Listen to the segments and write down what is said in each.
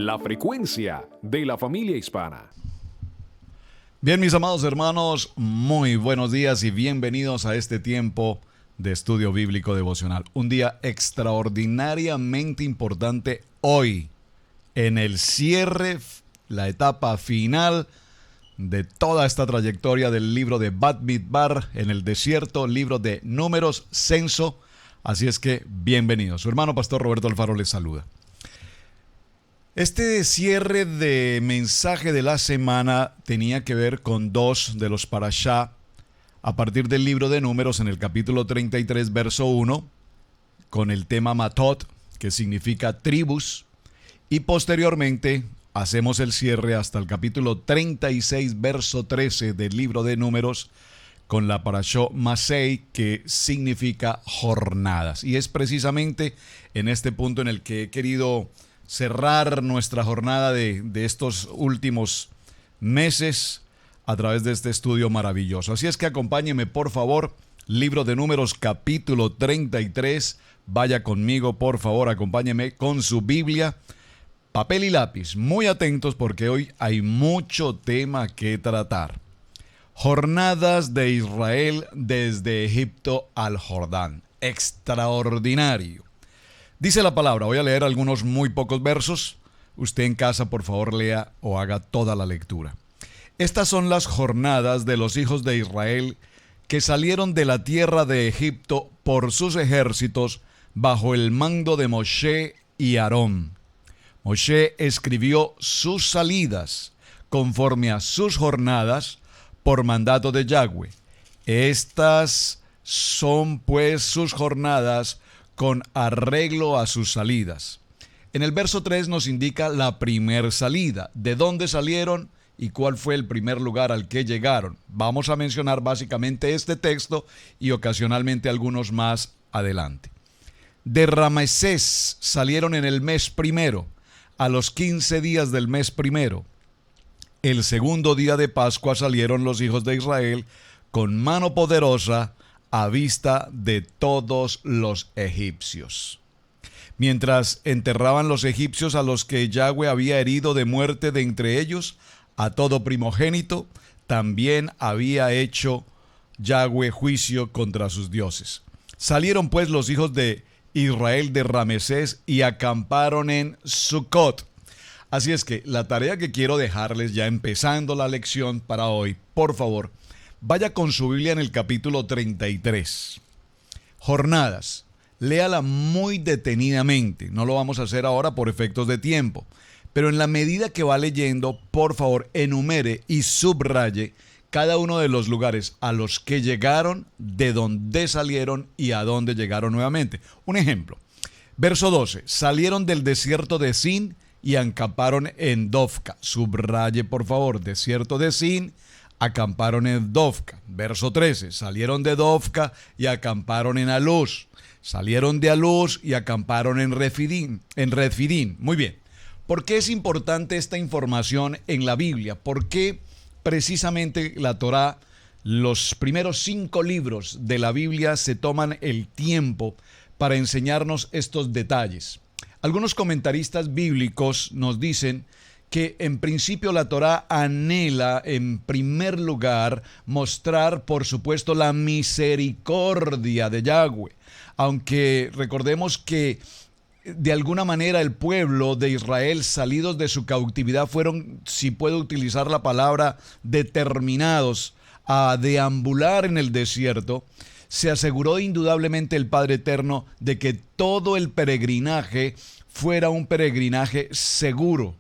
la frecuencia de la familia hispana. Bien, mis amados hermanos, muy buenos días y bienvenidos a este tiempo de estudio bíblico devocional. Un día extraordinariamente importante hoy, en el cierre, la etapa final de toda esta trayectoria del libro de Bamidbar en el desierto, libro de números, censo. Así es que bienvenidos. Su hermano pastor Roberto Alfaro les saluda. Este cierre de mensaje de la semana tenía que ver con dos de los parashá a partir del libro de números en el capítulo 33, verso 1, con el tema Matot, que significa tribus, y posteriormente hacemos el cierre hasta el capítulo 36, verso 13 del libro de números, con la parashá Masei, que significa jornadas. Y es precisamente en este punto en el que he querido cerrar nuestra jornada de estos últimos meses a través de este estudio maravilloso. Así es que acompáñeme, por favor, libro de números, capítulo 33. Vaya conmigo, por favor, acompáñeme con su Biblia, papel y lápiz. Muy atentos porque hoy hay mucho tema que tratar. Jornadas de Israel desde Egipto al Jordán. Extraordinario. Dice la palabra, voy a leer algunos muy pocos versos. Usted en casa, por favor, lea o haga toda la lectura. Estas son las jornadas de los hijos de Israel que salieron de la tierra de Egipto por sus ejércitos bajo el mando de Moshe y Aarón. Moshe escribió sus salidas conforme a sus jornadas por mandato de Yahweh. Estas son pues sus jornadas con arreglo a sus salidas. En el verso 3 nos indica la primer salida, de dónde salieron y cuál fue el primer lugar al que llegaron. Vamos a mencionar básicamente este texto y ocasionalmente algunos más adelante. De Ramesés salieron en el mes primero, a los 15 días del mes primero. El segundo día de Pascua salieron los hijos de Israel con mano poderosa a vista de todos los egipcios. Mientras enterraban los egipcios a los que Yahweh había herido de muerte de entre ellos, a todo primogénito, también había hecho Yahweh juicio contra sus dioses. Salieron pues los hijos de Israel de Ramesés y acamparon en Sucot. Así es que la tarea que quiero dejarles ya empezando la lección para hoy, por favor, vaya con su Biblia en el capítulo 33. Jornadas. Léala muy detenidamente. No lo vamos a hacer ahora por efectos de tiempo. Pero en la medida que va leyendo, por favor, enumere y subraye cada uno de los lugares a los que llegaron, de dónde salieron y a dónde llegaron nuevamente. Un ejemplo. Verso 12. Salieron del desierto de Sin y acamparon en Dofca. Subraye, por favor, desierto de Sin, acamparon en Dofca. Verso 13. Salieron de Dofca y acamparon en Aluz. Salieron de Aluz y acamparon en Refidín. Muy bien. ¿Por qué es importante esta información en la Biblia? ¿Por qué precisamente la Torá, los primeros 5 libros de la Biblia, se toman el tiempo para enseñarnos estos detalles? Algunos comentaristas bíblicos nos dicen que en principio la Torá anhela en primer lugar mostrar, por supuesto, la misericordia de Yahweh. Aunque recordemos que de alguna manera el pueblo de Israel, salidos de su cautividad, fueron, si puedo utilizar la palabra, determinados a deambular en el desierto, se aseguró indudablemente el Padre Eterno de que todo el peregrinaje fuera un peregrinaje seguro.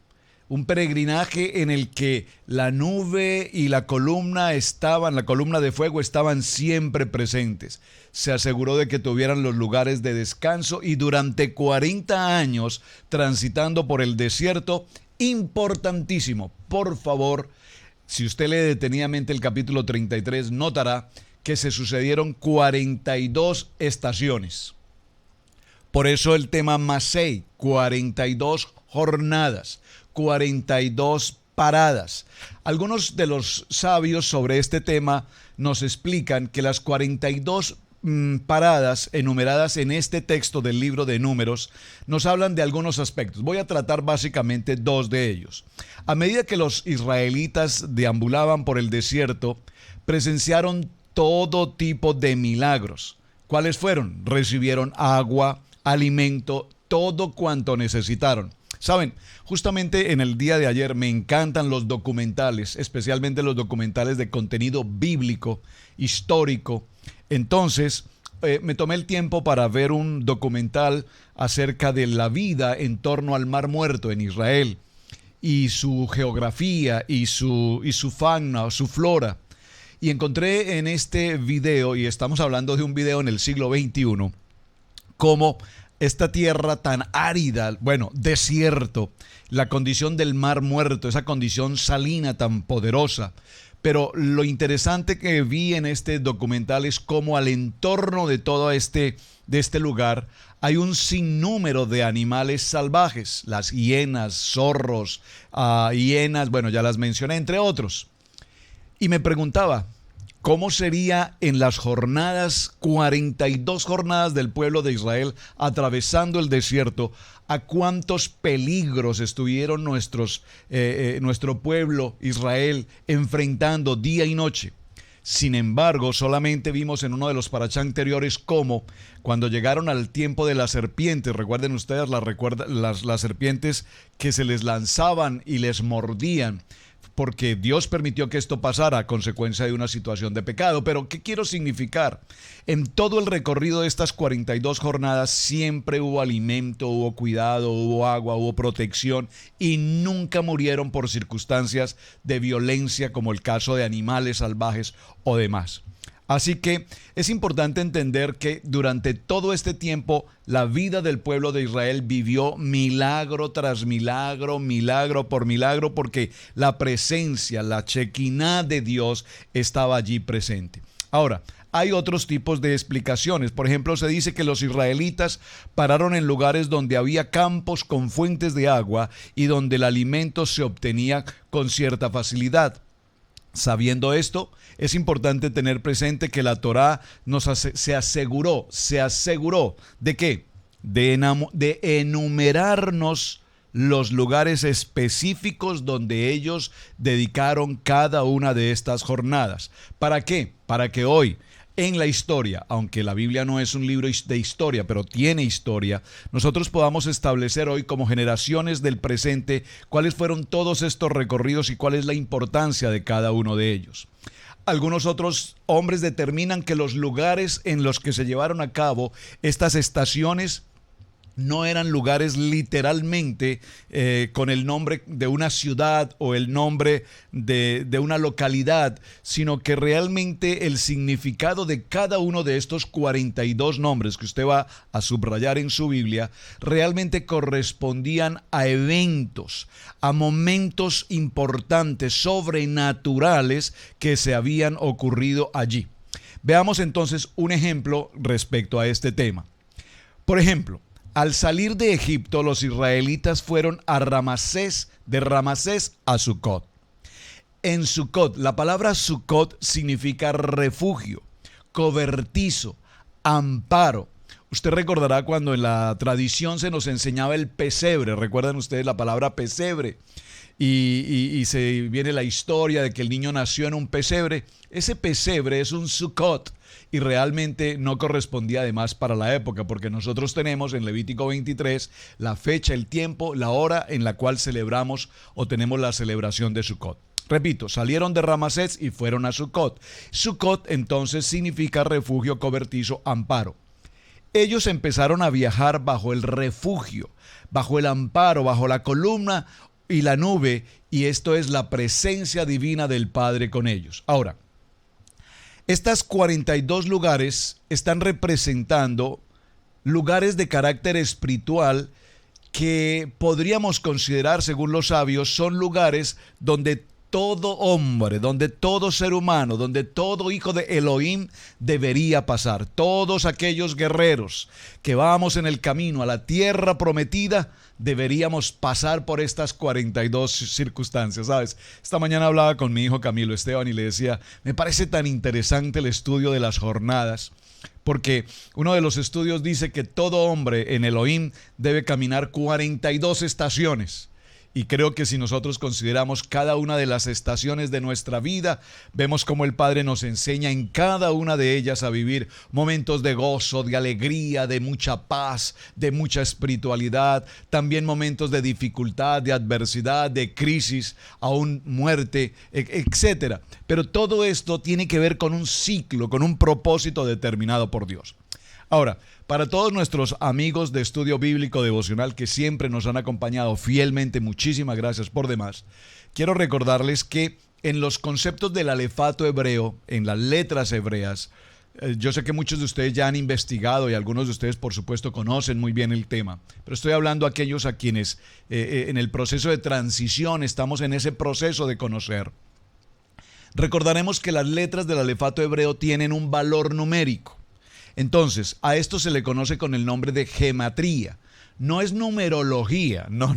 Un peregrinaje en el que la nube y la columna de fuego estaban siempre presentes. Se aseguró de que tuvieran los lugares de descanso y durante 40 años transitando por el desierto, importantísimo. Por favor, si usted lee detenidamente el capítulo 33, notará que se sucedieron 42 estaciones. Por eso el tema Masei, 42 jornadas, 42 paradas. Algunos de los sabios sobre este tema nos explican que las 42 paradas enumeradas en este texto del libro de Números nos hablan de algunos aspectos. Voy a tratar básicamente dos de ellos. A medida que los israelitas deambulaban por el desierto, presenciaron todo tipo de milagros. ¿Cuáles fueron? Recibieron agua, alimento, todo cuanto necesitaron. Saben, justamente en el día de ayer me encantan los documentales, especialmente los documentales de contenido bíblico, histórico. Entonces, me tomé el tiempo para ver un documental acerca de la vida en torno al Mar Muerto en Israel y su geografía y su fauna, su flora. Y encontré en este video, y estamos hablando de un video en el siglo XXI, cómo esta tierra tan árida, bueno, desierto, la condición del Mar Muerto, esa condición salina tan poderosa. Pero lo interesante que vi en este documental es cómo al entorno de todo este lugar hay un sinnúmero de animales salvajes, las hienas, zorros, hienas, bueno, ya las mencioné, entre otros. Y me preguntaba, ¿cómo sería en las jornadas, 42 jornadas del pueblo de Israel atravesando el desierto? ¿A cuántos peligros estuvieron nuestro pueblo Israel enfrentando día y noche? Sin embargo, solamente vimos en uno de los parashá anteriores cómo cuando llegaron al tiempo de las serpientes, recuerden ustedes las serpientes que se les lanzaban y les mordían, porque Dios permitió que esto pasara a consecuencia de una situación de pecado. Pero, ¿qué quiero significar? En todo el recorrido de estas 42 jornadas siempre hubo alimento, hubo cuidado, hubo agua, hubo protección y nunca murieron por circunstancias de violencia como el caso de animales salvajes o demás. Así que es importante entender que durante todo este tiempo la vida del pueblo de Israel vivió milagro tras milagro, milagro por milagro, porque la presencia, la Shekinah de Dios estaba allí presente. Ahora, hay otros tipos de explicaciones. Por ejemplo, se dice que los israelitas pararon en lugares donde había campos con fuentes de agua y donde el alimento se obtenía con cierta facilidad. Sabiendo esto, es importante tener presente que la Torá se aseguró ¿de qué? De enumerarnos los lugares específicos donde ellos dedicaron cada una de estas jornadas. ¿Para qué? Para que hoy, en la historia, aunque la Biblia no es un libro de historia, pero tiene historia, nosotros podamos establecer hoy como generaciones del presente cuáles fueron todos estos recorridos y cuál es la importancia de cada uno de ellos. Algunos otros hombres determinan que los lugares en los que se llevaron a cabo estas estaciones no eran lugares literalmente con el nombre de una ciudad o el nombre de una localidad, sino que realmente el significado de cada uno de estos 42 nombres que usted va a subrayar en su Biblia realmente correspondían a eventos, a momentos importantes, sobrenaturales que se habían ocurrido allí. Veamos entonces un ejemplo respecto a este tema. Por ejemplo, al salir de Egipto, los israelitas fueron a Ramasés, de Ramasés a Sucot. En Sucot, la palabra Sucot significa refugio, cobertizo, amparo. Usted recordará cuando en la tradición se nos enseñaba el pesebre. ¿Recuerdan ustedes la palabra pesebre? Y se viene la historia de que el niño nació en un pesebre. Ese pesebre es un Sucot. Y realmente no correspondía además para la época, porque nosotros tenemos en Levítico 23 la fecha, el tiempo, la hora en la cual celebramos o tenemos la celebración de Sucot. Repito, salieron de Ramasés y fueron a Sucot. Sucot entonces significa refugio, cobertizo, amparo. Ellos empezaron a viajar bajo el refugio, bajo el amparo, bajo la columna y la nube, y esto es la presencia divina del Padre con ellos. Ahora, estas 42 lugares están representando lugares de carácter espiritual que podríamos considerar, según los sabios, son lugares donde todo hombre, donde todo ser humano, donde todo hijo de Elohim debería pasar. Todos aquellos guerreros que vamos en el camino a la tierra prometida, deberíamos pasar por estas 42 circunstancias, ¿sabes? Esta mañana hablaba con mi hijo Camilo Esteban y le decía, me parece tan interesante el estudio de las jornadas, porque uno de los estudios dice que todo hombre en Elohim debe caminar 42 estaciones. Y creo que si nosotros consideramos cada una de las estaciones de nuestra vida, vemos cómo el Padre nos enseña en cada una de ellas a vivir momentos de gozo, de alegría, de mucha paz, de mucha espiritualidad, también momentos de dificultad, de adversidad, de crisis, aún muerte, etc. Pero todo esto tiene que ver con un ciclo, con un propósito determinado por Dios. Ahora, para todos nuestros amigos de Estudio Bíblico Devocional que siempre nos han acompañado fielmente, muchísimas gracias por demás, quiero recordarles que en los conceptos del alefato hebreo, en las letras hebreas, yo sé que muchos de ustedes ya han investigado y algunos de ustedes por supuesto conocen muy bien el tema, pero estoy hablando a aquellos a quienes en el proceso de transición estamos en ese proceso de conocer. Recordaremos que las letras del alefato hebreo tienen un valor numérico. Entonces, a esto se le conoce con el nombre de gematría. No es numerología, no.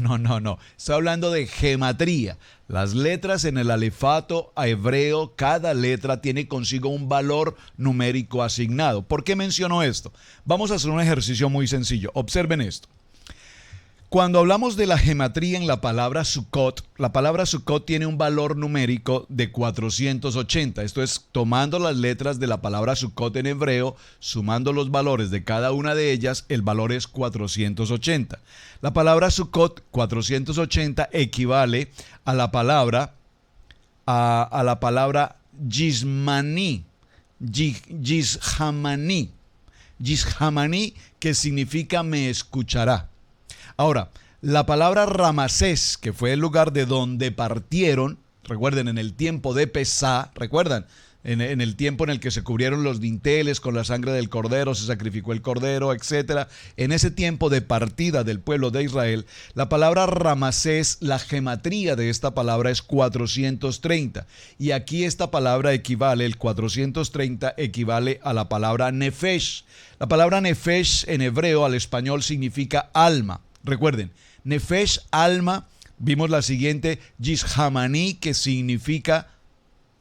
Estoy hablando de gematría. Las letras en el alefato hebreo, cada letra tiene consigo un valor numérico asignado. ¿Por qué menciono esto? Vamos a hacer un ejercicio muy sencillo. Observen esto. Cuando hablamos de la gematría en la palabra Sukkot tiene un valor numérico de 480. Esto es, tomando las letras de la palabra Sukkot en hebreo, sumando los valores de cada una de ellas, el valor es 480. La palabra Sukkot 480 equivale a la palabra Yishmani, Yishhamani, que significa me escuchará. Ahora, la palabra Ramasés, que fue el lugar de donde partieron, recuerden, en el tiempo de Pesá, recuerdan, en el tiempo en el que se cubrieron los dinteles con la sangre del cordero, se sacrificó el cordero, etc. En ese tiempo de partida del pueblo de Israel, la palabra Ramasés, la gematría de esta palabra es 430. Y aquí esta palabra equivale, el 430 equivale a la palabra Nefesh. La palabra Nefesh en hebreo al español significa alma. Recuerden, Nefesh, alma, vimos la siguiente, Yishhamani, que significa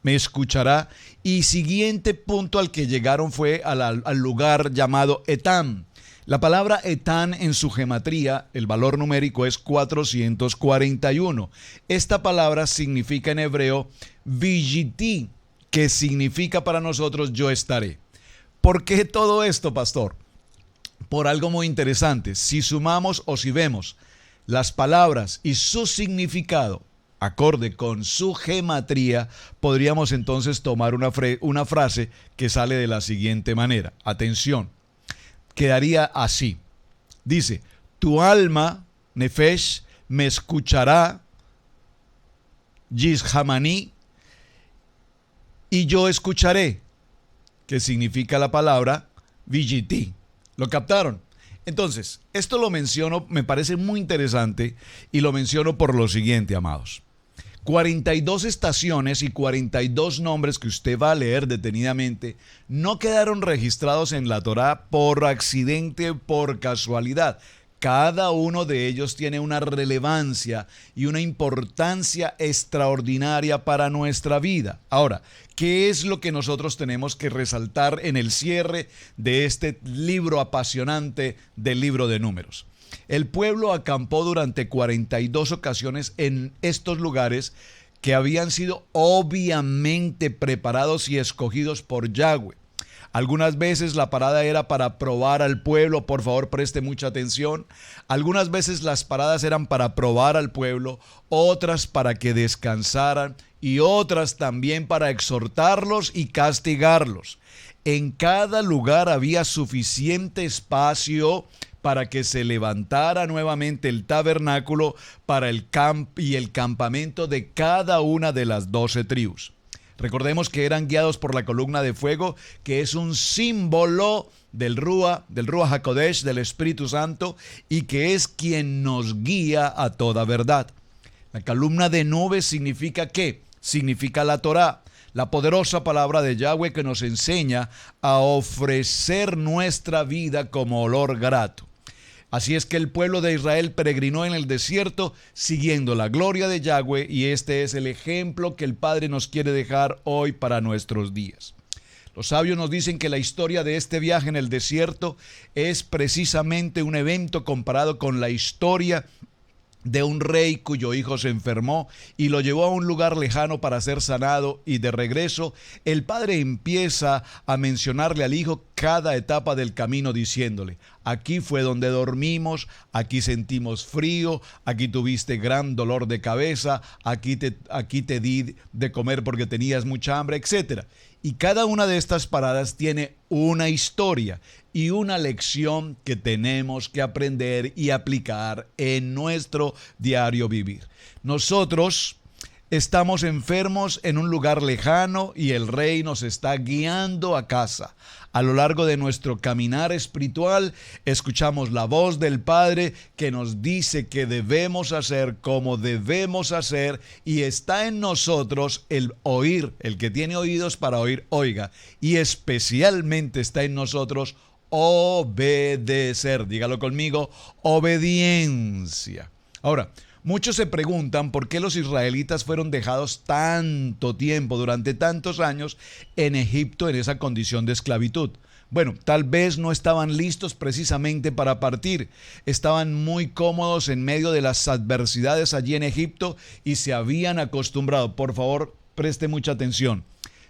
me escuchará, y siguiente punto al que llegaron fue al lugar llamado Etam. La palabra Etán en su gematría, el valor numérico es 441. Esta palabra significa en hebreo Vijiti, que significa para nosotros yo estaré. ¿Por qué todo esto, pastor? Por algo muy interesante. Si sumamos o si vemos las palabras y su significado acorde con su gematría, podríamos entonces tomar una frase que sale de la siguiente manera. Atención, quedaría así. Dice, tu alma, Nefesh, me escuchará, Yishhamani, y yo escucharé, que significa la palabra Vijiti. ¿Lo captaron? Entonces, esto lo menciono, me parece muy interesante y lo menciono por lo siguiente, amados. 42 estaciones y 42 nombres que usted va a leer detenidamente no quedaron registrados en la Torá por accidente, por casualidad. Cada uno de ellos tiene una relevancia y una importancia extraordinaria para nuestra vida. Ahora, ¿qué es lo que nosotros tenemos que resaltar en el cierre de este libro apasionante del libro de Números? El pueblo acampó durante 42 ocasiones en estos lugares que habían sido obviamente preparados y escogidos por Yahweh. Algunas veces la parada era para probar al pueblo, por favor preste mucha atención. Algunas veces las paradas eran para probar al pueblo, otras para que descansaran y otras también para exhortarlos y castigarlos. En cada lugar había suficiente espacio para que se levantara nuevamente el tabernáculo para el campamento de cada una de las 12 tribus. Recordemos que eran guiados por la columna de fuego, que es un símbolo del Ruach HaKodesh, del Espíritu Santo, y que es quien nos guía a toda verdad. La columna de nube significa ¿qué? significa la Torá, la poderosa palabra de Yahweh que nos enseña a ofrecer nuestra vida como olor grato. Así es que el pueblo de Israel peregrinó en el desierto siguiendo la gloria de Yahweh, y este es el ejemplo que el Padre nos quiere dejar hoy para nuestros días. Los sabios nos dicen que la historia de este viaje en el desierto es precisamente un evento comparado con la historia de un rey cuyo hijo se enfermó y lo llevó a un lugar lejano para ser sanado, y de regreso el padre empieza a mencionarle al hijo cada etapa del camino diciéndole: aquí fue donde dormimos, aquí sentimos frío, aquí tuviste gran dolor de cabeza, aquí te di de comer porque tenías mucha hambre, etc. Y cada una de estas paradas tiene una historia y una lección que tenemos que aprender y aplicar en nuestro diario vivir. Nosotros estamos enfermos en un lugar lejano y el Rey nos está guiando a casa. A lo largo de nuestro caminar espiritual, escuchamos la voz del Padre que nos dice que debemos hacer, cómo debemos hacer, y está en nosotros el oír. El que tiene oídos para oír, oiga. Y especialmente está en nosotros obedecer. Dígalo conmigo: obediencia. Ahora, muchos se preguntan por qué los israelitas fueron dejados tanto tiempo, durante tantos años, en Egipto en esa condición de esclavitud. Bueno, tal vez no estaban listos precisamente para partir. Estaban muy cómodos en medio de las adversidades allí en Egipto y se habían acostumbrado. Por favor, preste mucha atención.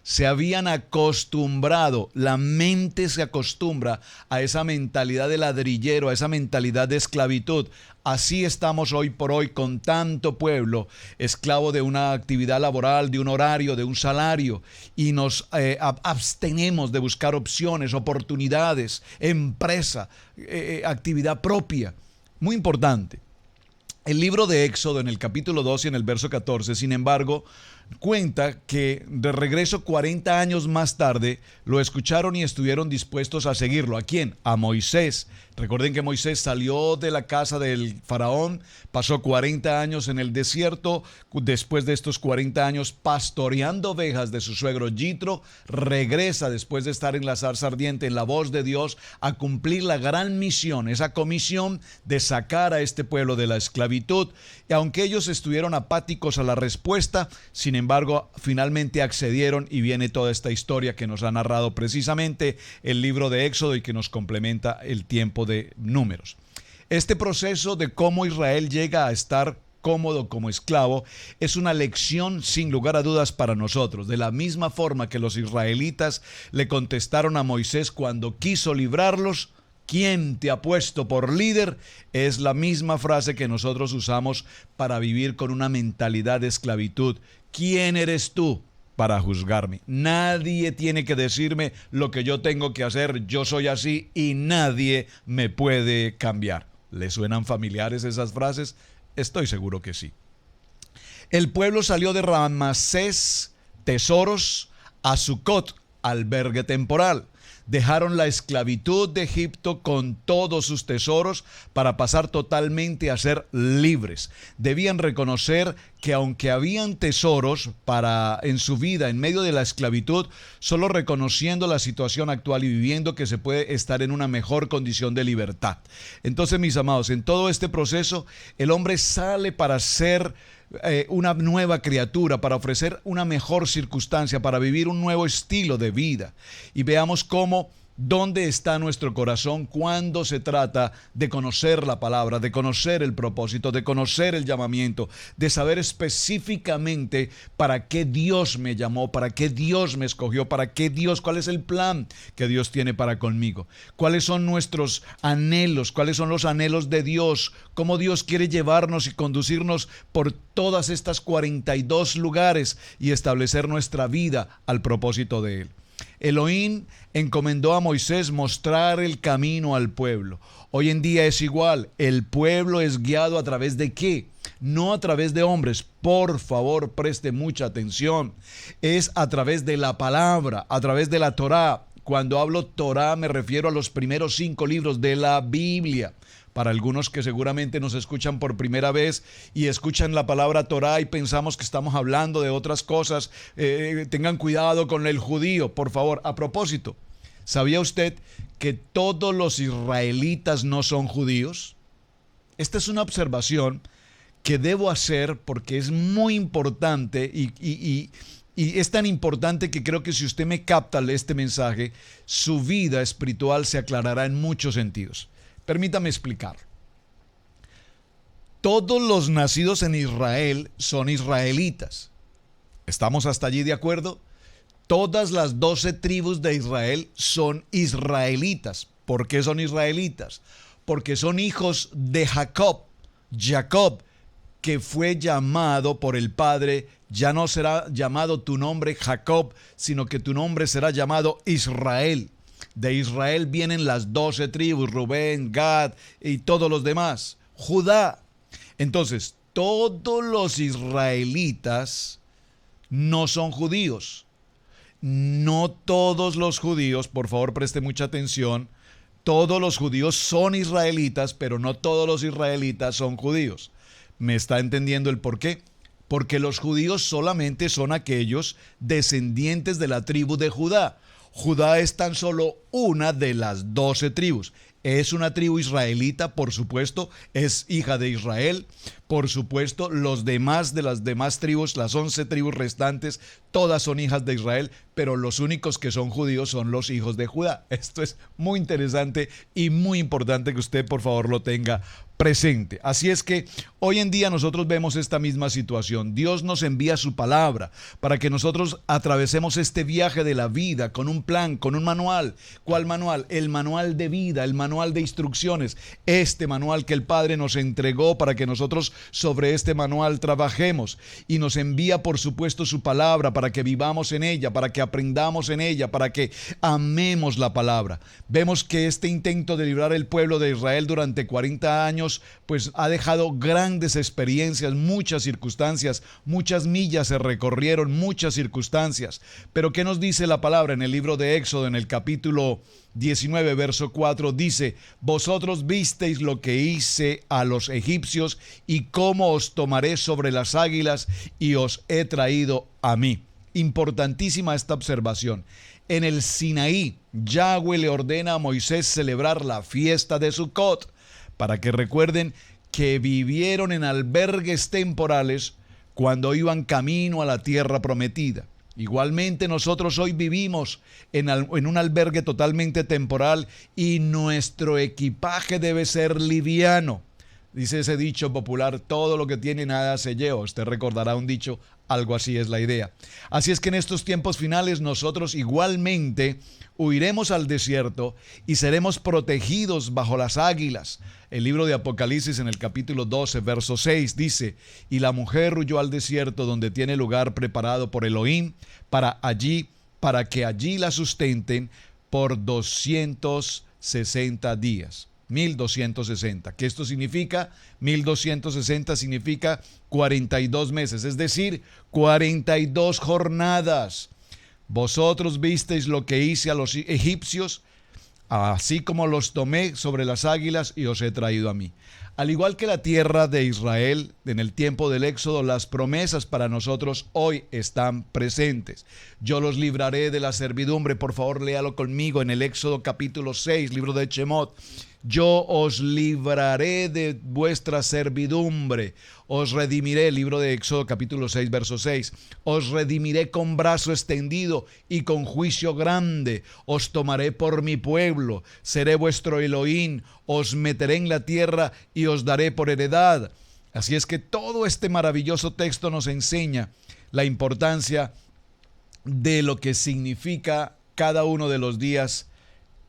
Se habían acostumbrado, la mente se acostumbra a esa mentalidad de ladrillero, a esa mentalidad de esclavitud. Así estamos hoy por hoy con tanto pueblo esclavo de una actividad laboral, de un horario, de un salario, y nos abstenemos de buscar opciones, oportunidades, empresa, actividad propia. Muy importante. El libro de Éxodo, en el capítulo 12 y en el verso 14, sin embargo, cuenta que de regreso 40 años más tarde lo escucharon y estuvieron dispuestos a seguirlo. ¿A quién? A Moisés. Recuerden que Moisés salió de la casa del faraón, pasó 40 años en el desierto. Después de estos 40 años pastoreando ovejas de su suegro Yitro, regresa después de estar en la zarza ardiente, en la voz de Dios, a cumplir la gran misión, esa comisión de sacar a este pueblo de la esclavitud. Y aunque ellos estuvieron apáticos a la respuesta, sin embargo, finalmente accedieron, y viene toda esta historia que nos ha narrado precisamente el libro de Éxodo y que nos complementa el tiempo de Números. Este proceso de cómo Israel llega a estar cómodo como esclavo es una lección sin lugar a dudas para nosotros. De la misma forma que los israelitas le contestaron a Moisés cuando quiso librarlos: ¿quién te ha puesto por líder? Es la misma frase que nosotros usamos para vivir con una mentalidad de esclavitud. ¿Quién eres tú para juzgarme? Nadie tiene que decirme lo que yo tengo que hacer. Yo soy así y nadie me puede cambiar. ¿Le suenan familiares esas frases? Estoy seguro que sí. El pueblo salió de Ramasés, tesoros, a Sucot, albergue temporal. Dejaron la esclavitud de Egipto con todos sus tesoros para pasar totalmente a ser libres. Debían reconocer que aunque habían tesoros en su vida en medio de la esclavitud, solo reconociendo la situación actual y viviendo que se puede estar en una mejor condición de libertad. Entonces, mis amados, en todo este proceso, el hombre sale para ser una nueva criatura, para ofrecer una mejor circunstancia, para vivir un nuevo estilo de vida. Y veamos dónde está nuestro corazón cuando se trata de conocer la palabra, de conocer el propósito, de conocer el llamamiento, de saber específicamente para qué Dios me llamó, para qué Dios me escogió, cuál es el plan que Dios tiene para conmigo, cuáles son nuestros anhelos, cuáles son los anhelos de Dios, cómo Dios quiere llevarnos y conducirnos por todas estas 42 lugares y establecer nuestra vida al propósito de Él. Elohim encomendó a Moisés mostrar el camino al pueblo. Hoy en día es igual. El pueblo es guiado a través de ¿qué? No a través de hombres. Por favor, preste mucha atención. Es a través de la palabra, a través de la Torá. Cuando hablo Torá me refiero a los primeros 5 libros de la Biblia. Para algunos que seguramente nos escuchan por primera vez y escuchan la palabra Torá y pensamos que estamos hablando de otras cosas, tengan cuidado con el judío, por favor. A propósito, ¿sabía usted que todos los israelitas no son judíos? Esta es una observación que debo hacer porque es muy importante y es tan importante que creo que si usted me capta este mensaje, su vida espiritual se aclarará en muchos sentidos. Permítame explicar. Todos los nacidos en Israel son israelitas. ¿Estamos hasta allí de acuerdo? Todas las 12 tribus de Israel son israelitas. ¿Por qué son israelitas? Porque son hijos de Jacob. Jacob, que fue llamado por el Padre, ya no será llamado tu nombre Jacob, sino que tu nombre será llamado Israel. De Israel vienen las 12 tribus, Rubén, Gad y todos los demás. Judá. Entonces, todos los israelitas no son judíos. No todos los judíos, por favor preste mucha atención, todos los judíos son israelitas, pero no todos los israelitas son judíos. ¿Me está entendiendo el por qué? Porque los judíos solamente son aquellos descendientes de la tribu de Judá. Judá es tan solo una de las 12 tribus. Es una tribu israelita, por supuesto, es hija de Israel. Por supuesto, los demás de las demás tribus, las 11 tribus restantes, todas son hijas de Israel, pero los únicos que son judíos son los hijos de Judá. Esto es muy interesante y muy importante que usted, por favor, lo tenga presente. Así es que hoy en día nosotros vemos esta misma situación. Dios nos envía su palabra para que nosotros atravesemos este viaje de la vida con un plan, con un manual. ¿Cuál manual? El manual de vida, el manual de instrucciones. Este manual que el Padre nos entregó para que nosotros sobre este manual trabajemos. Y nos envía, por supuesto, su palabra para que vivamos en ella, para que aprendamos en ella, para que amemos la palabra. Vemos que este intento de librar el pueblo de Israel durante 40 años pues ha dejado grandes experiencias, muchas circunstancias, muchas millas se recorrieron, muchas circunstancias. Pero ¿qué nos dice la palabra en el libro de Éxodo, en el capítulo 19, verso 4? Dice: vosotros visteis lo que hice a los egipcios y cómo os tomaré sobre las águilas y os he traído a mí. Importantísima esta observación. En el Sinaí, Yahweh le ordena a Moisés celebrar la fiesta de Sucot, para que recuerden que vivieron en albergues temporales cuando iban camino a la tierra prometida. Igualmente nosotros hoy vivimos en un albergue totalmente temporal y nuestro equipaje debe ser liviano. Dice ese dicho popular: todo lo que tiene nada se lleva. Usted recordará un dicho, algo así es la idea. Así es que en estos tiempos finales nosotros igualmente huiremos al desierto y seremos protegidos bajo las águilas. El libro de Apocalipsis en el capítulo 12, verso 6 dice: y la mujer huyó al desierto donde tiene lugar preparado por Elohim para que allí la sustenten por 260 días. 1260. ¿Qué esto significa? 1260 significa 42 meses, es decir, 42 jornadas. Vosotros visteis lo que hice a los egipcios, así como los tomé sobre las águilas y os he traído a mí. Al igual que la tierra de Israel en el tiempo del Éxodo, las promesas para nosotros hoy están presentes. Yo los libraré de la servidumbre. Por favor, léalo conmigo en el Éxodo capítulo 6, libro de Shemot. Yo os libraré de vuestra servidumbre, os redimiré, libro de Éxodo capítulo 6, verso 6, os redimiré con brazo extendido y con juicio grande, os tomaré por mi pueblo, seré vuestro Elohim, os meteré en la tierra y os daré por heredad. Así es que todo este maravilloso texto nos enseña la importancia de lo que significa cada uno de los días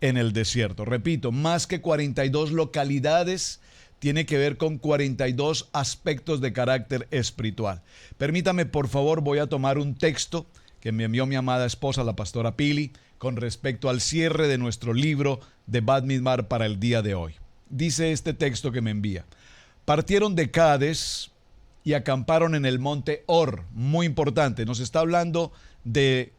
en el desierto. Repito, más que 42 localidades, tiene que ver con 42 aspectos de carácter espiritual. Permítame, por favor, voy a tomar un texto que me envió mi amada esposa, la pastora Pili, con respecto al cierre de nuestro libro de Bat Midbar para el día de hoy. Dice este texto que me envía: partieron de Cades y acamparon en el monte Or. Muy importante, nos está hablando de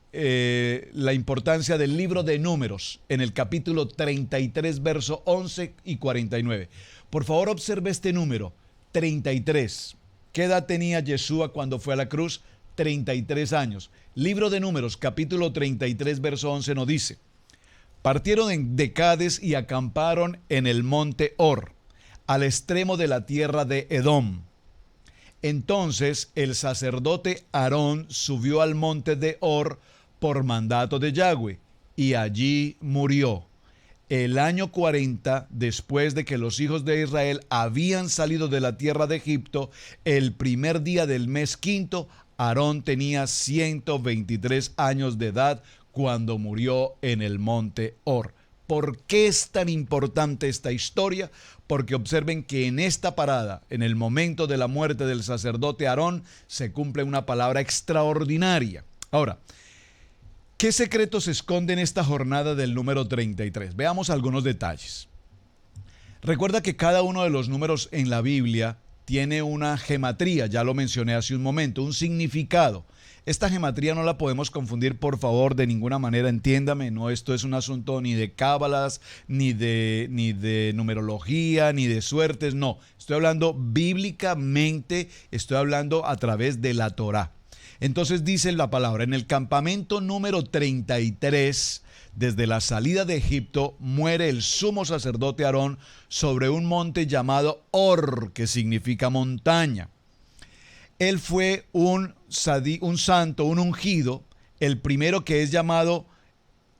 la importancia del libro de Números en el capítulo 33, verso 11 y 49. Por favor, observe este número, 33. ¿Qué edad tenía Yeshua cuando fue a la cruz? 33 años. Libro de Números, capítulo 33, verso 11 nos dice: partieron de Cades y acamparon en el monte Hor, al extremo de la tierra de Edom. Entonces el sacerdote Aarón subió al monte de Hor por mandato de Yahweh, y allí murió. El año 40, después de que los hijos de Israel habían salido de la tierra de Egipto, el primer día del mes quinto, Aarón tenía 123 años de edad cuando murió en el monte Hor. ¿Por qué es tan importante esta historia? Porque observen que en esta parada, en el momento de la muerte del sacerdote Aarón, se cumple una palabra extraordinaria. Ahora, ¿qué secreto se esconde en esta jornada del número 33? Veamos algunos detalles. Recuerda que cada uno de los números en la Biblia tiene una gematría, ya lo mencioné hace un momento, un significado. Esta gematría no la podemos confundir, por favor, de ninguna manera, entiéndame, no, esto es un asunto ni de cábalas, ni de numerología, ni de suertes, no. Estoy hablando bíblicamente, estoy hablando a través de la Torá. Entonces dice la palabra, en el campamento número 33, desde la salida de Egipto, muere el sumo sacerdote Aarón sobre un monte llamado Hor, que significa montaña. Él fue un santo, un ungido, el primero que es llamado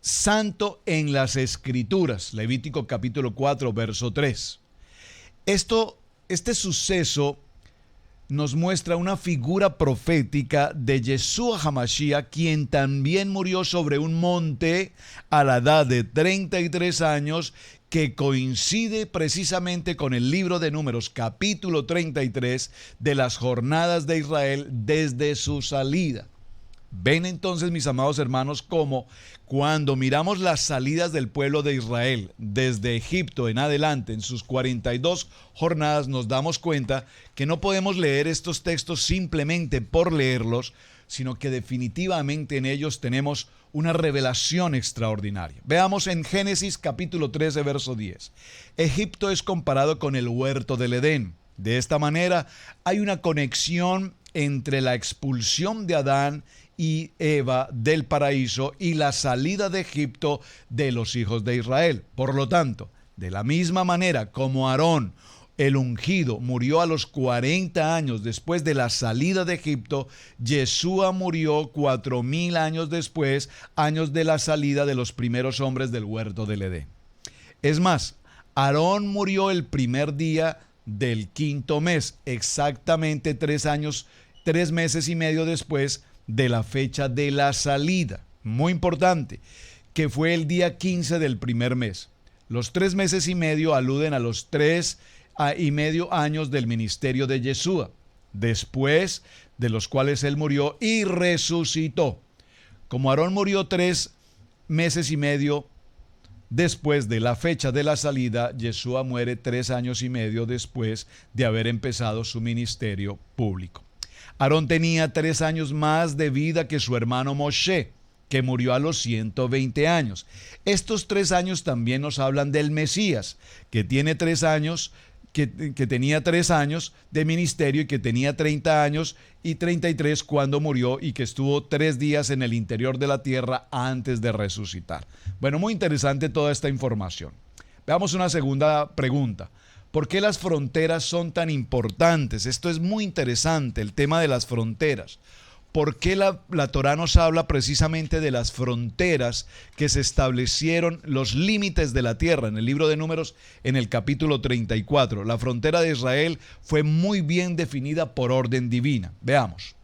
santo en las Escrituras, Levítico capítulo 4, verso 3. Este suceso nos muestra una figura profética de Yeshua HaMashiach, quien también murió sobre un monte a la edad de 33 años, que coincide precisamente con el libro de Números, capítulo 33, de las jornadas de Israel desde su salida. Ven entonces, mis amados hermanos, cómo cuando miramos las salidas del pueblo de Israel desde Egipto en adelante, en sus 42 jornadas, nos damos cuenta que no podemos leer estos textos simplemente por leerlos, sino que definitivamente en ellos tenemos una revelación extraordinaria. Veamos en Génesis capítulo 13, verso 10. Egipto es comparado con el huerto del Edén. De esta manera hay una conexión entre la expulsión de Adán y Eva del paraíso y la salida de Egipto de los hijos de Israel. Por lo tanto, de la misma manera como Aarón, el ungido, murió a los 40 años después de la salida de Egipto, Yeshua murió 4000 años después, años de la salida de los primeros hombres del huerto del Edén. Es más, Aarón murió el primer día del quinto mes, exactamente 3 meses y medio después de la fecha de la salida. Muy importante, que fue el día 15 del primer mes. Los 3 meses y medio aluden a los 3,5 años del ministerio de Yeshua, después de los cuales él murió y resucitó. Como Aarón murió 3 meses y medio después de la fecha de la salida, Yeshua muere 3 años y medio después de haber empezado su ministerio público. Aarón tenía 3 años más de vida que su hermano Moshe, que murió a los 120 años. Estos 3 años también nos hablan del Mesías, que tiene 3 años, que tenía 3 años de ministerio y que tenía 30 años y 33 cuando murió, y que estuvo 3 días en el interior de la tierra antes de resucitar. Bueno, muy interesante toda esta información. Veamos una segunda pregunta. ¿Por qué las fronteras son tan importantes? Esto es muy interesante, el tema de las fronteras. ¿Por qué la Torá nos habla precisamente de las fronteras que se establecieron, los límites de la tierra? En el libro de Números, en el capítulo 34, la frontera de Israel fue muy bien definida por orden divina. Veamos.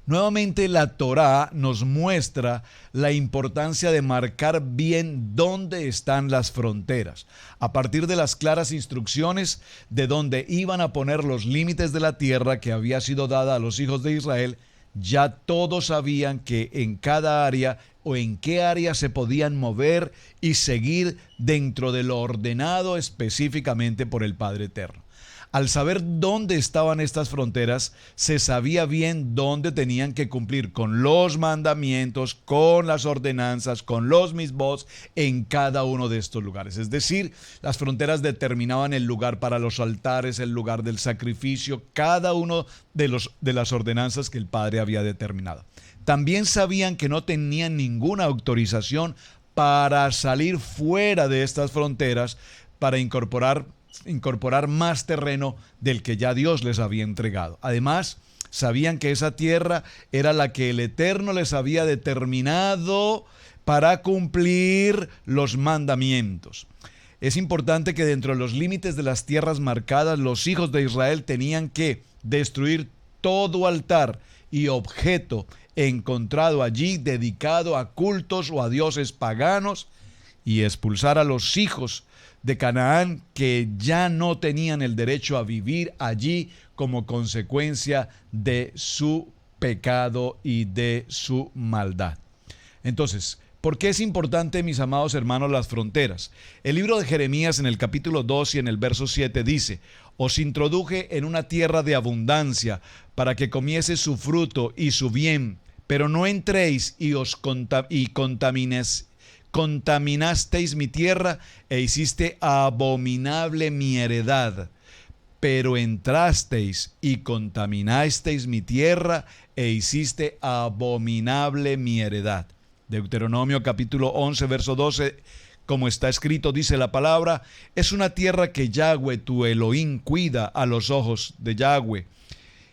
Nuevamente la Torá nos muestra la importancia de marcar bien dónde están las fronteras. A partir de las claras instrucciones de dónde iban a poner los límites de la tierra que había sido dada a los hijos de Israel, ya todos sabían que en cada área o en qué área se podían mover y seguir dentro de lo ordenado específicamente por el Padre Eterno. Al saber dónde estaban estas fronteras, se sabía bien dónde tenían que cumplir con los mandamientos, con las ordenanzas, con los misbos en cada uno de estos lugares. Es decir, las fronteras determinaban el lugar para los altares, el lugar del sacrificio, cada uno de las ordenanzas que el Padre había determinado. También sabían que no tenían ninguna autorización para salir fuera de estas fronteras para incorporar más terreno del que ya Dios les había entregado. Además, sabían que esa tierra era la que el Eterno les había determinado para cumplir los mandamientos. Es importante que dentro de los límites de las tierras marcadas, los hijos de Israel tenían que destruir todo altar y objeto encontrado allí dedicado a cultos o a dioses paganos y expulsar a los hijos de Canaán que ya no tenían el derecho a vivir allí como consecuencia de su pecado y de su maldad. Entonces, ¿por qué es importante, mis amados hermanos, las fronteras? El libro de Jeremías en el capítulo 2 y en el verso 7 dice: os introduje en una tierra de abundancia para que comiese su fruto y su bien, pero no entréis y contaminasteis mi tierra e hiciste abominable mi heredad. Pero entrasteis y contaminasteis mi tierra e hiciste abominable mi heredad. Deuteronomio capítulo 11, verso 12, como está escrito, dice la palabra: es una tierra que Yahweh tu Elohim cuida a los ojos de Yahweh.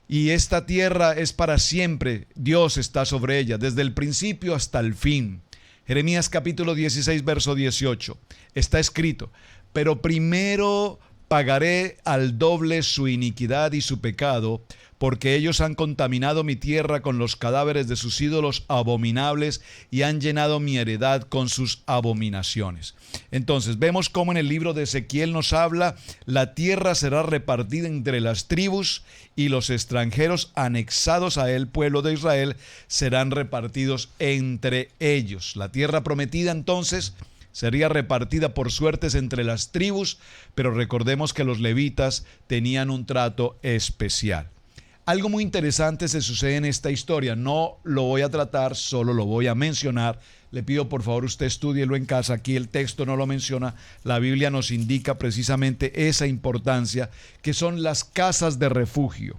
Y esta tierra es para siempre, Dios está sobre ella, desde el principio hasta el fin. Jeremías capítulo 16, verso 18, está escrito: pero primero pagaré al doble su iniquidad y su pecado, porque ellos han contaminado mi tierra con los cadáveres de sus ídolos abominables y han llenado mi heredad con sus abominaciones. Entonces vemos cómo en el libro de Ezequiel nos habla: la tierra será repartida entre las tribus y los extranjeros anexados a el pueblo de Israel serán repartidos entre ellos. La tierra prometida entonces sería repartida por suertes entre las tribus, pero recordemos que los levitas tenían un trato especial. Algo muy interesante se sucede en esta historia. No lo voy a tratar, solo lo voy a mencionar. Le pido por favor usted estúdielo en casa. Aquí el texto no lo menciona. La Biblia nos indica precisamente esa importancia, que son las casas de refugio.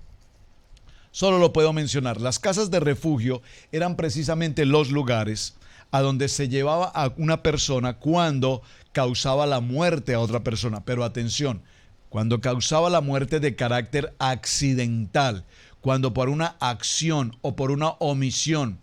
Solo lo puedo mencionar. Las casas de refugio eran precisamente los lugares a donde se llevaba a una persona cuando causaba la muerte a otra persona. Pero atención, cuando causaba la muerte de carácter accidental, cuando por una acción o por una omisión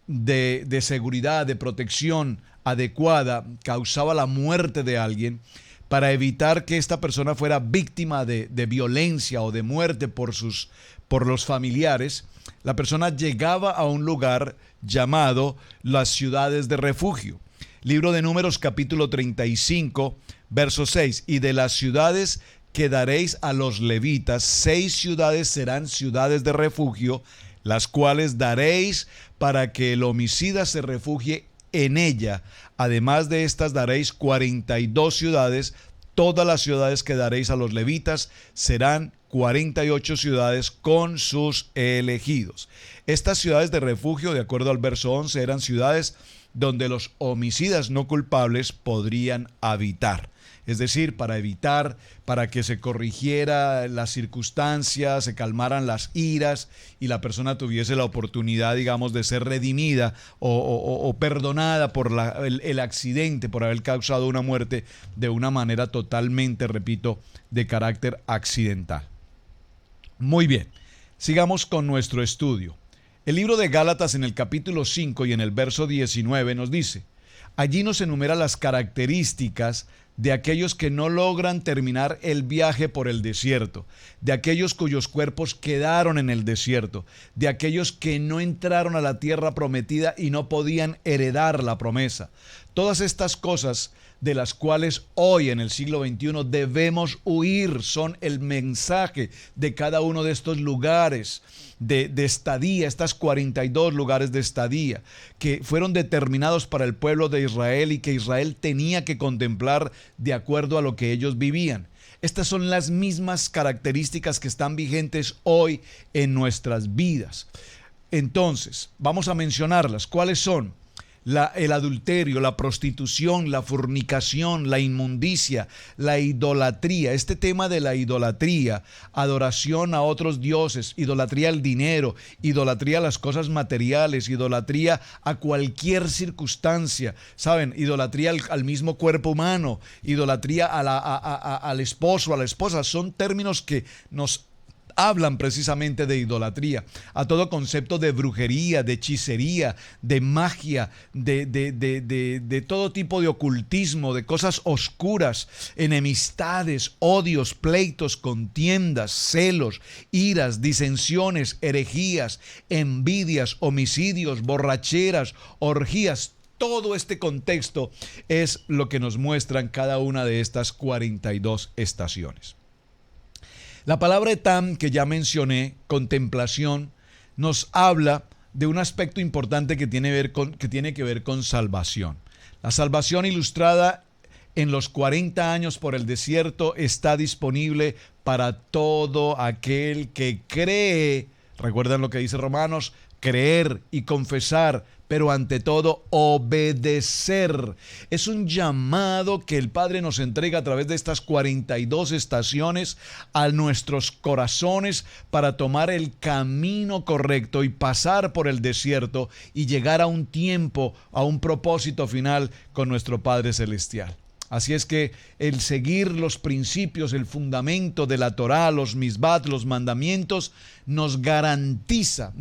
de seguridad, de protección adecuada, causaba la muerte de alguien, para evitar que esta persona fuera víctima de violencia o de muerte por los familiares, la persona llegaba a un lugar llamado las ciudades de refugio. Libro de Números capítulo 35, verso 6, y de las ciudades que daréis a los levitas, 6 ciudades serán ciudades de refugio, las cuales daréis para que el homicida se refugie en ella. Además de estas daréis 42 ciudades. Todas las ciudades que daréis a los levitas serán 48 ciudades con sus elegidos. Estas ciudades de refugio, de acuerdo al verso 11, eran ciudades donde los homicidas no culpables podrían habitar. Es decir, para que se corrigiera las circunstancias, se calmaran las iras y la persona tuviese la oportunidad, digamos, de ser redimida o perdonada por el accidente, por haber causado una muerte de una manera totalmente, repito, de carácter accidental. Muy bien, sigamos con nuestro estudio. El libro de Gálatas en el capítulo 5 y en el verso 19 nos dice: allí nos enumera las características de aquellos que no logran terminar el viaje por el desierto, de aquellos cuyos cuerpos quedaron en el desierto, de aquellos que no entraron a la tierra prometida y no podían heredar la promesa. Todas estas cosas de las cuales hoy en el siglo XXI debemos huir son el mensaje de cada uno de estos lugares de estadía, estas 42 lugares de estadía que fueron determinados para el pueblo de Israel y que Israel tenía que contemplar de acuerdo a lo que ellos vivían. Estas son las mismas características que están vigentes hoy en nuestras vidas. Entonces, vamos a mencionarlas. ¿Cuáles son? El adulterio, la prostitución, la fornicación, la inmundicia, la idolatría. Este tema de la idolatría, adoración a otros dioses, idolatría al dinero, idolatría a las cosas materiales, idolatría a cualquier circunstancia, ¿saben? Idolatría al mismo cuerpo humano, idolatría al esposo, a la esposa. Son términos que nos hablan precisamente de idolatría, a todo concepto de brujería, de hechicería, de magia, de todo tipo de ocultismo, de cosas oscuras, enemistades, odios, pleitos, contiendas, celos, iras, disensiones, herejías, envidias, homicidios, borracheras, orgías. Todo este contexto es lo que nos muestran cada una de estas 42 estaciones. La palabra etam, que ya mencioné, contemplación, nos habla de un aspecto importante que tiene que ver con salvación. La salvación ilustrada en los 40 años por el desierto está disponible para todo aquel que cree. ¿Recuerdan lo que dice Romanos? Creer y confesar, pero ante todo obedecer. Es un llamado que el Padre nos entrega a través de estas 42 estaciones a nuestros corazones para tomar el camino correcto y pasar por el desierto y llegar a un tiempo, a un propósito final con nuestro Padre Celestial. Así es que el seguir los principios, el fundamento de la Torá, los misbat, los mandamientos, nos garantiza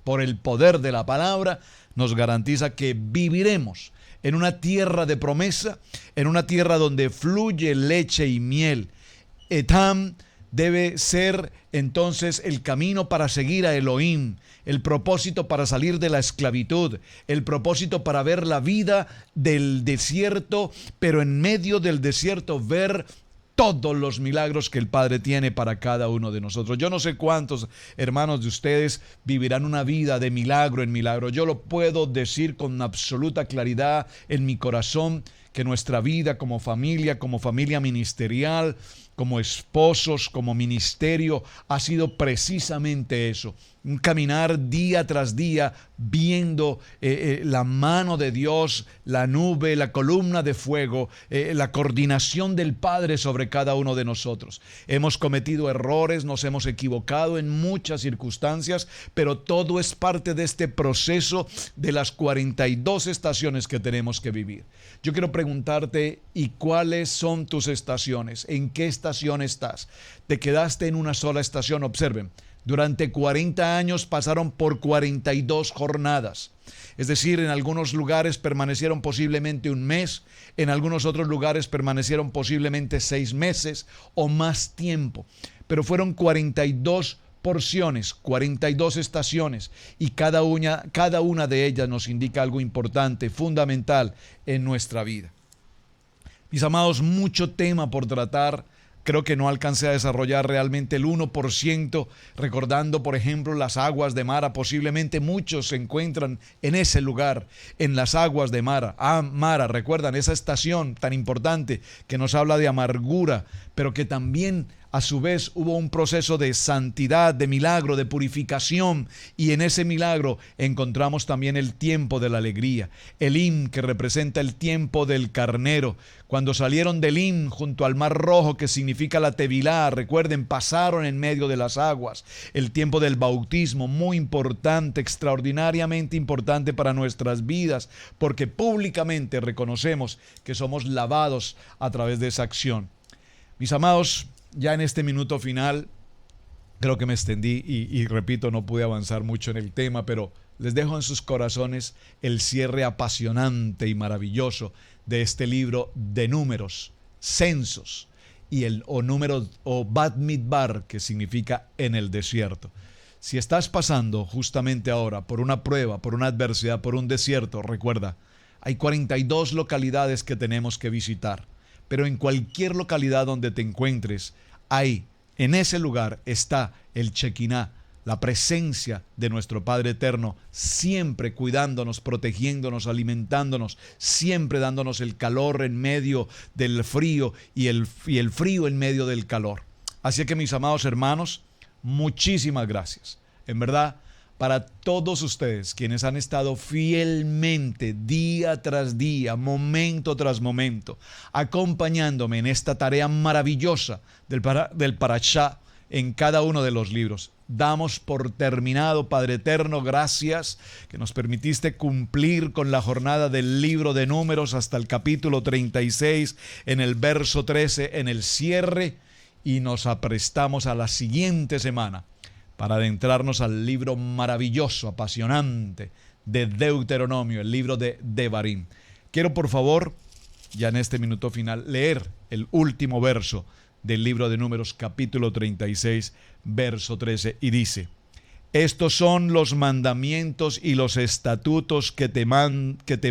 por el poder de la palabra, nos garantiza que viviremos en una tierra de promesa, en una tierra donde fluye leche y miel. Etam debe ser entonces el camino para seguir a Elohim, el propósito para salir de la esclavitud, el propósito para ver la vida del desierto, pero en medio del desierto ver todos los milagros que el Padre tiene para cada uno de nosotros. Yo no sé cuántos hermanos de ustedes vivirán una vida de milagro en milagro. Yo lo puedo decir con absoluta claridad en mi corazón, que nuestra vida como familia ministerial, como esposos, como ministerio, ha sido precisamente eso. Un caminar día tras día viendo la mano de Dios, la nube, la columna de fuego, la coordinación del Padre sobre cada uno de nosotros. Hemos cometido errores, nos hemos equivocado en muchas circunstancias, pero todo es parte de este proceso de las 42 estaciones que tenemos que vivir. Yo quiero preguntarte, ¿y cuáles son tus estaciones? ¿En qué estación estás? ¿Te quedaste en una sola estación? Observen. Durante 40 años pasaron por 42 jornadas. Es decir, en algunos lugares permanecieron posiblemente un mes, en algunos otros lugares permanecieron posiblemente 6 meses o más tiempo. Pero fueron 42 porciones, 42 estaciones, y cada una de ellas nos indica algo importante, fundamental en nuestra vida. Mis amados, mucho tema por tratar. Creo que no alcancé a desarrollar realmente el 1%, recordando, por ejemplo, las aguas de Mara. Posiblemente muchos se encuentran en ese lugar, en las aguas de Mara. Mara, recuerdan esa estación tan importante que nos habla de amargura, pero que también a su vez hubo un proceso de santidad, de milagro, de purificación, y en ese milagro encontramos también el tiempo de la alegría. Elim, que representa el tiempo del carnero. Cuando salieron de Elim junto al Mar Rojo, que significa la Tevilá, recuerden, pasaron en medio de las aguas. El tiempo del bautismo, muy importante, extraordinariamente importante para nuestras vidas, porque públicamente reconocemos que somos lavados a través de esa acción. Mis amados, ya en este minuto final, creo que me extendí y repito, no pude avanzar mucho en el tema, pero les dejo en sus corazones el cierre apasionante y maravilloso de este libro de números, censos, y números o Bat Midbar, que significa en el desierto. Si estás pasando justamente ahora por una prueba, por una adversidad, por un desierto, recuerda, hay 42 localidades que tenemos que visitar. Pero en cualquier localidad donde te encuentres, ahí, en ese lugar, está el Shekinah la presencia de nuestro Padre Eterno, siempre cuidándonos, protegiéndonos, alimentándonos, siempre dándonos el calor en medio del frío y el frío en medio del calor. Así que, mis amados hermanos, muchísimas gracias. En verdad, para todos ustedes quienes han estado fielmente día tras día, momento tras momento, acompañándome en esta tarea maravillosa del Parashá en cada uno de los libros. Damos por terminado, Padre Eterno, gracias que nos permitiste cumplir con la jornada del libro de Números hasta el capítulo 36, en el verso 13, en el cierre, y nos aprestamos a la siguiente semana para adentrarnos al libro maravilloso, apasionante de Deuteronomio, el libro de Devarim. Quiero, por favor, ya en este minuto final, leer el último verso del libro de Números, capítulo 36, verso 13, y dice: estos son los mandamientos y los estatutos que te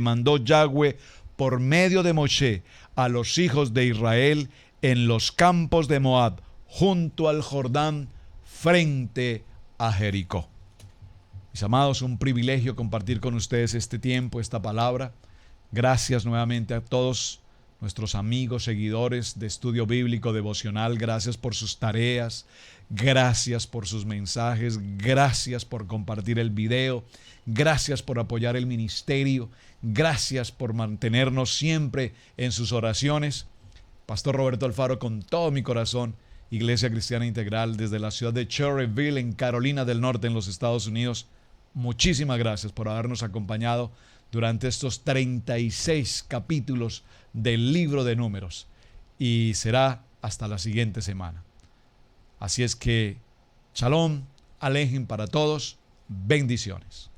mandó Yahweh por medio de Moshe a los hijos de Israel en los campos de Moab, junto al Jordán, frente a Jericó. Mis amados, un privilegio compartir con ustedes este tiempo, esta palabra. Gracias nuevamente a todos nuestros amigos, seguidores de Estudio Bíblico Devocional. Gracias por sus tareas, gracias por sus mensajes, gracias por compartir el video, gracias por apoyar el ministerio, gracias por mantenernos siempre en sus oraciones. Pastor Roberto Alfaro, con todo mi corazón, Iglesia Cristiana Integral, desde la ciudad de Cherryville, en Carolina del Norte, en los Estados Unidos. Muchísimas gracias por habernos acompañado durante estos 36 capítulos del libro de Números. Y será hasta la siguiente semana. Así es que, Shalom, Alejem para todos, bendiciones.